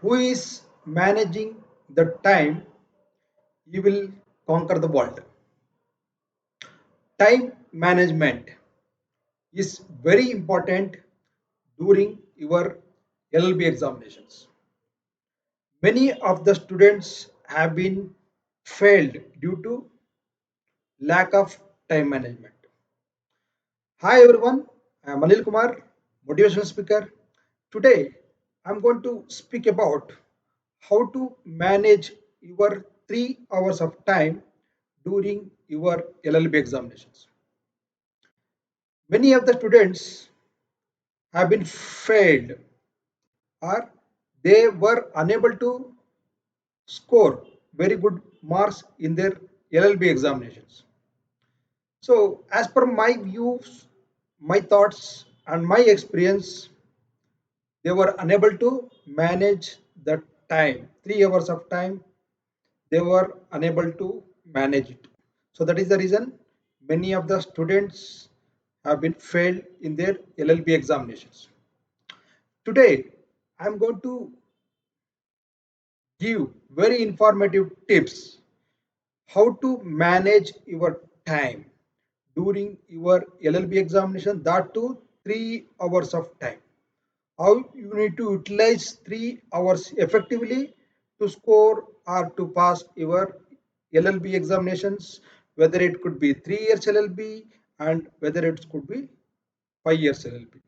who is managing the time, he will conquer the world. Time management is very important during your LLB examinations. Many of the students have been failed due to lack of time management. Hi everyone, I am Anil Kumar, motivational speaker. Today I am going to speak about how to manage your 3 hours of time during your LLB examinations. Many of the students have been failed or they were unable to score very good marks in their LLB examinations. So, as per my views, my thoughts, and my experience, they were unable to manage the time. 3 hours of time, they were unable to manage it. So, that is the reason many of the students have been failed in their LLB examinations. Today, I am going to give very informative tips how to manage your time during your LLB examination, that too 3 hours of time. How you need to utilize 3 hours effectively to score or to pass your LLB examinations, whether it could be 3 years LLB and whether it could be 5 years LLB.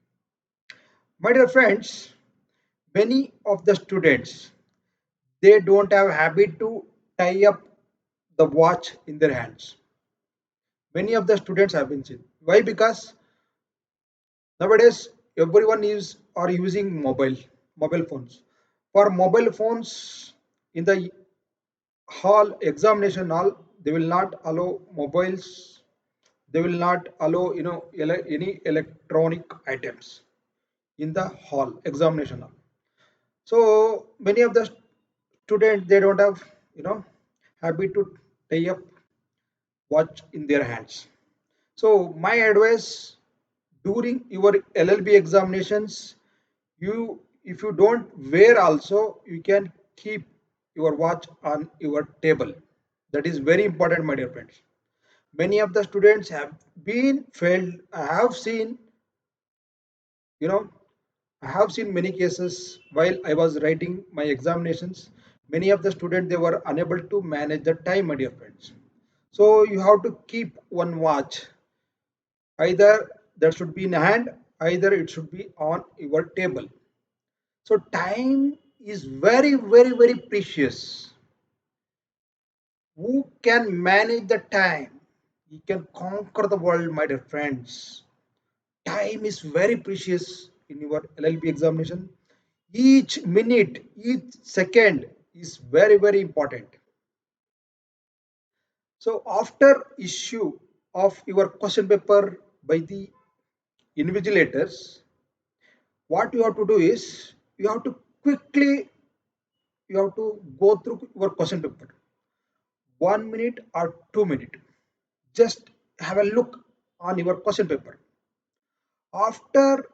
My dear friends, many of the students, they don't have habit to tie up the watch in their hands. Many of the students have been seen. Why? Because nowadays everyone is are using mobile phones. For mobile phones in the hall examination hall, they will not allow mobiles. They will not allow any electronic items in the hall examination hall. So many of the students, they don't have you know habit to tie up watch in their hands. So my advice, during your LLB examinations, you if you don't wear also, you can keep your watch on your table. That is very important, my dear friends. Many of the students have been failed. You know, I have seen many cases while I was writing my examinations. Many of the students, they were unable to manage the time, my dear friends. So you have to keep one watch. Either that should be in hand, either it should be on your table. So time is very, very, very precious. Who can manage the time? He can conquer the world, my dear friends. Time is very precious in your LLB examination. Each minute, each second is very, very important. So after issue of your question paper by the invigilators, what you have to do is you have to quickly you have to go through your question paper, 1 minute or 2 minutes. Just have a look on your question paper. After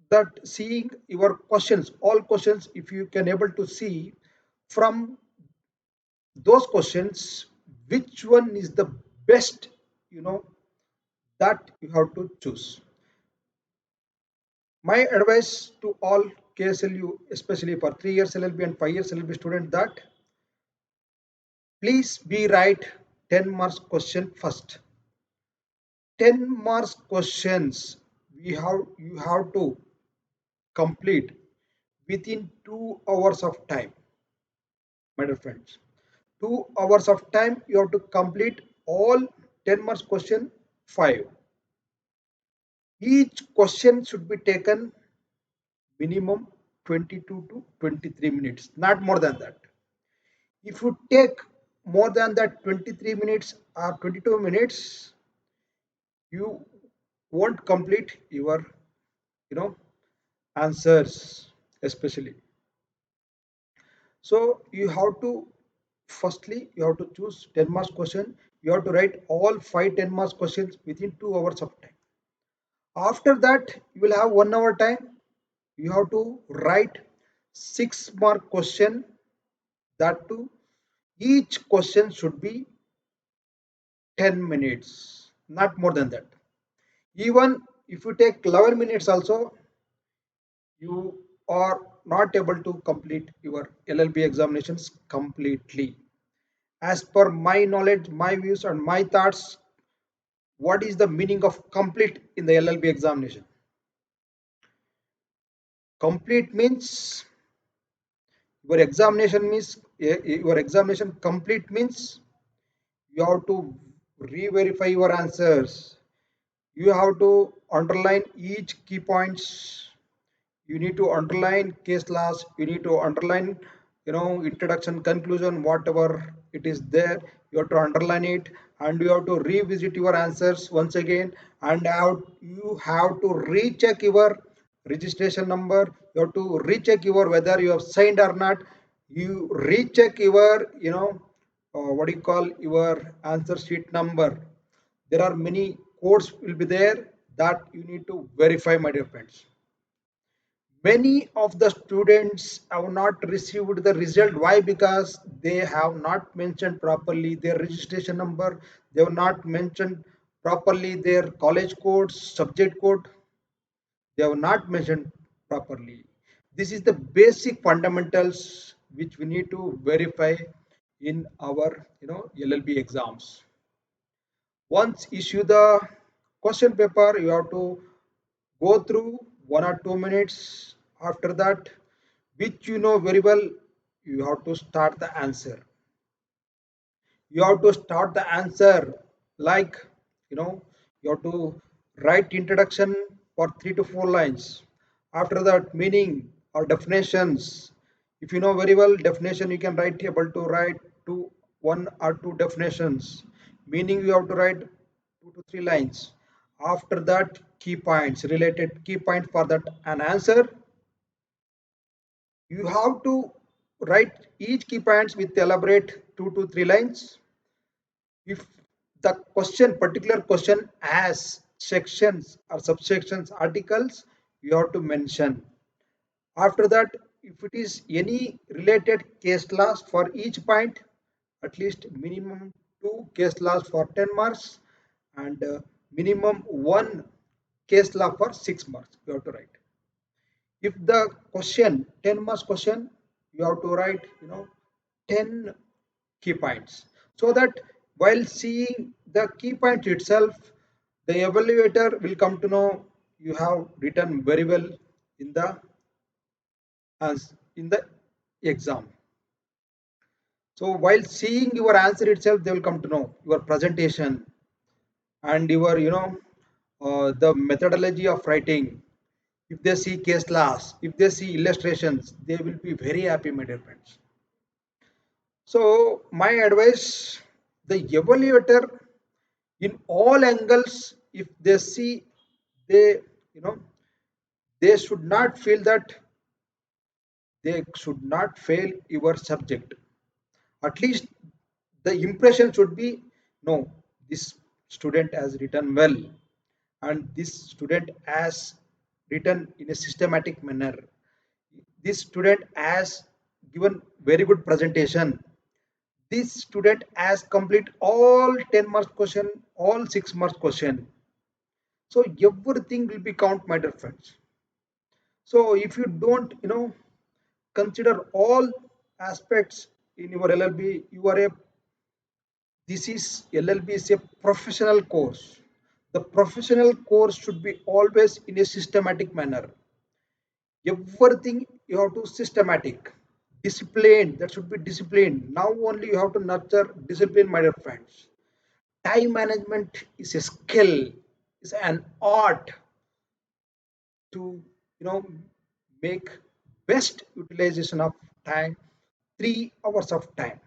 that, seeing your questions, all questions, if you can able to see from those questions which one is the best, you know that you have to choose. My advice to all KSLU, especially for 3 years LLB and 5 years LLB student, that please be write 10 marks question first. 10 marks questions you have to complete within 2 hours of time, my dear friends. 2 hours of time you have to complete all 10 marks question 5. Each question should be taken minimum 22 to 23 minutes, not more than that. If you take more than that 23 minutes or 22 minutes, you won't complete your you know answers, especially. So you have to, firstly you have to choose 10 marks question. You have to write all 5 10 marks questions within 2 hours of time. After that, you will have 1 hour time. You have to write 6 mark question, that too each question should be 10 minutes, not more than that. Even if you take 11 minutes also, you are not able to complete your LLB examinations completely. As per my knowledge, my views, and my thoughts, what is the meaning of complete in the LLB examination? Complete means your examination complete means you have to re-verify your answers. You have to underline each key points. You need to underline case laws. You need to underline, introduction, conclusion, whatever it is there. You have to underline it, and you have to revisit your answers once again, and you have to recheck your registration number. You have to recheck your whether you have signed or not. You recheck your, what do you call, your answer sheet number. There are many codes will be there that you need to verify, my dear friends. Many of the students have not received the result. Why? Because they have not mentioned properly their registration number. They have not mentioned properly their college code, subject code. They have not mentioned properly. This is the basic fundamentals which we need to verify in our, LLB exams. Once issue the question paper, you have to go through 1 or 2 minutes. After that, which you know very well, you have to start the answer. You have to start the answer like, you know you have to write introduction for 3 to 4 lines. After that, meaning or definitions. If you know very well definition, you can write able to write 1 or 2 definitions. Meaning, you have to write 2 to 3 lines. After that, key points, related key points for that an answer. You have to write each key points with elaborate 2 to 3 lines. If the particular question has sections or subsections, articles, you have to mention. After that, if it is any related case laws for each point, at least minimum 2 case laws for 10 marks, and minimum 1 case law for 6 marks you have to write. If the question 10 marks question, you have to write, 10 key points, so that while seeing the key point itself, the evaluator will come to know you have written very well in the in the exam. So while seeing your answer itself, they will come to know your presentation and your, the methodology of writing. If they see case laws, if they see illustrations, they will be very happy, my dear friends. So my advice, the evaluator in all angles, if they see, they, you know they should not feel that they should not fail your subject. At least the impression should be, no, this student has written well, and this student has written in a systematic manner. This student has given very good presentation. This student has complete all 10 marks question, all 6 marks question. So everything will be count, my dear friends. So if you don't, consider all aspects in your LLB, you are a this is LLB is a professional course. The professional course should be always in a systematic manner. Everything you have to systematic, disciplined. That should be disciplined. Now only you have to nurture discipline, my dear friends. Time management is a skill, is an art to, make best utilization of time. 3 hours of time.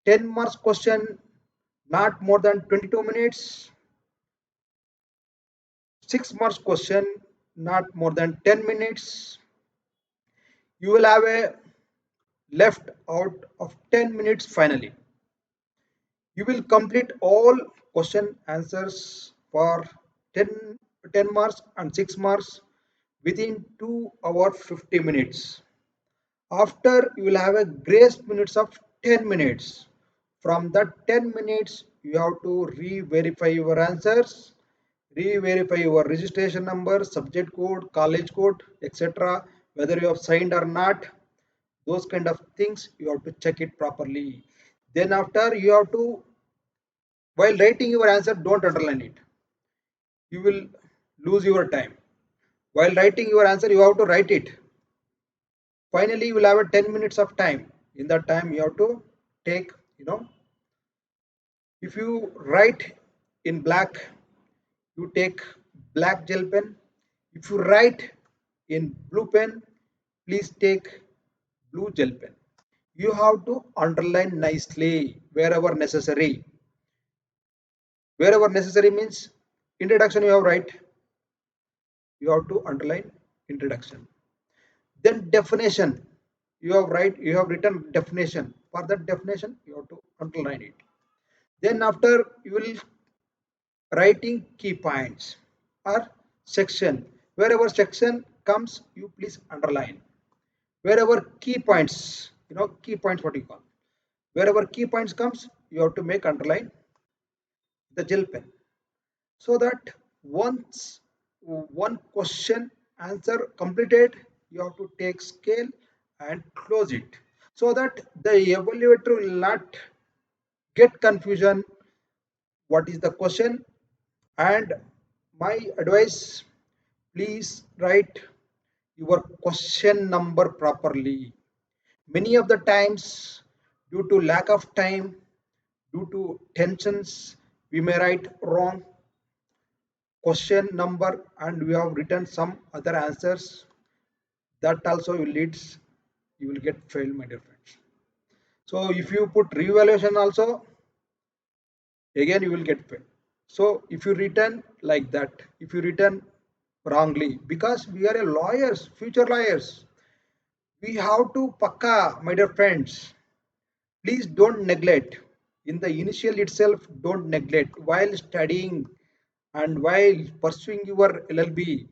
10 marks question, not more than 22 minutes. 6 marks question, not more than 10 minutes. You will have a left out of 10 minutes finally. You will complete all question answers for 10 marks and 6 marks within 2 hours 50 minutes. After you will have a grace minutes of 10 minutes. From that 10 minutes, you have to re-verify your answers, re-verify your registration number, subject code, college code, etc. Whether you have signed or not, those kind of things you have to check it properly. Then after you have to, while writing your answer, don't underline it. You will lose your time. While writing your answer, you have to write it. Finally, you will have a 10 minutes of time. In that time, you have to take, if you write in black, you take black gel pen. If you write in blue pen, please take blue gel pen. You have to underline nicely wherever necessary. Wherever necessary means introduction you have write, you have to underline introduction. Then definition, you have written definition. For that definition, you have to underline it. Then after you will writing key points or section. Wherever section comes, you please underline. Wherever key points, key points what you call. Wherever key points comes, you have to make underline the gel pen. So that once one question answer completed, you have to take scale and close it. So that the evaluator will not get confusion what is the question. And my advice, please write your question number properly. Many of the times, due to lack of time, due to tensions, we may write wrong question number and we have written some other answers. That also will leads, you will get failed, my dear friends. So if you put revaluation also, again you will get failed. So if you written like that, if you written wrongly, because we are a lawyers, future lawyers, we have to pakka, my dear friends. Please don't neglect. In the initial itself, don't neglect. While studying and while pursuing your LLB,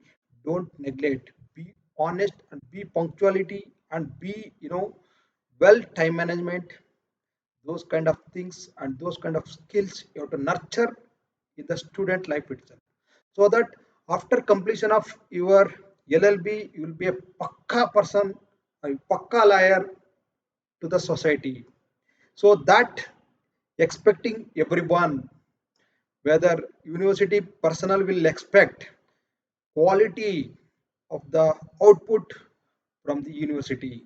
don't neglect. Be honest and be punctuality and be, well time management. Those kind of things and those kind of skills you have to nurture in the student life itself. So that after completion of your LLB, you will be a pakka person, a pakka lawyer to the society. So that expecting everyone, whether university personnel will expect quality of the output from the university.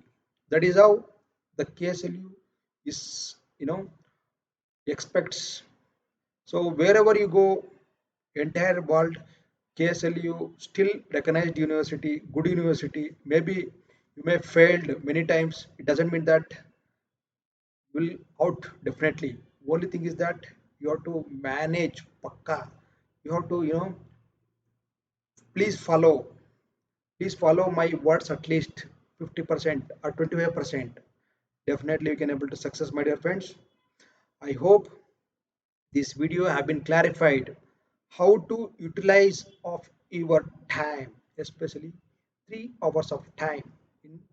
That is how the KSLU is, expects. So wherever you go, entire world, KSLU still recognized university, good university. Maybe you may failed many times. It doesn't mean that will out definitely. Only thing is that you have to manage pakka. You have to, please follow. Please follow my words at least 50% or 25%. Definitely you can able to success, my dear friends. I hope this video have been clarified how to utilize of your time, especially 3 hours of time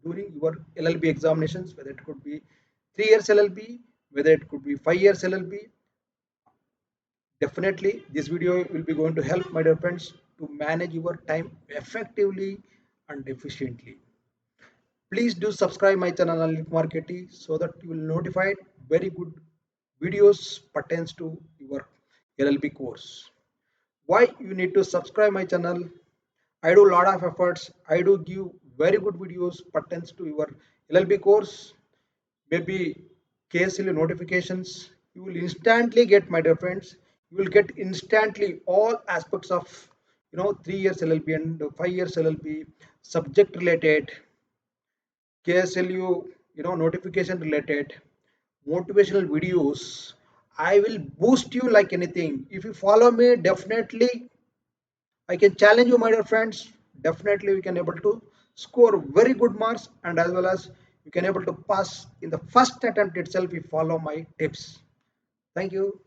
during your LLB examinations, whether it could be 3 years LLB, whether it could be 5 years LLB. Definitely, this video will be going to help, my dear friends, to manage your time effectively and efficiently. Please do subscribe my channel Anil Kumar so that you will notified very good videos pertains to your LLB course. Why you need to subscribe my channel? I do a lot of efforts. I do give very good videos pertains to your LLB course. Maybe KSLU notifications. You will instantly get, my dear friends. You will get instantly all aspects of 3 years LLB and 5 years LLB, subject related, KSLU, notification related, motivational videos. I will boost you like anything. If you follow me, definitely I can challenge you, my dear friends. Definitely we can able to score very good marks and as well as you can able to pass in the first attempt itself if you follow my tips. Thank you.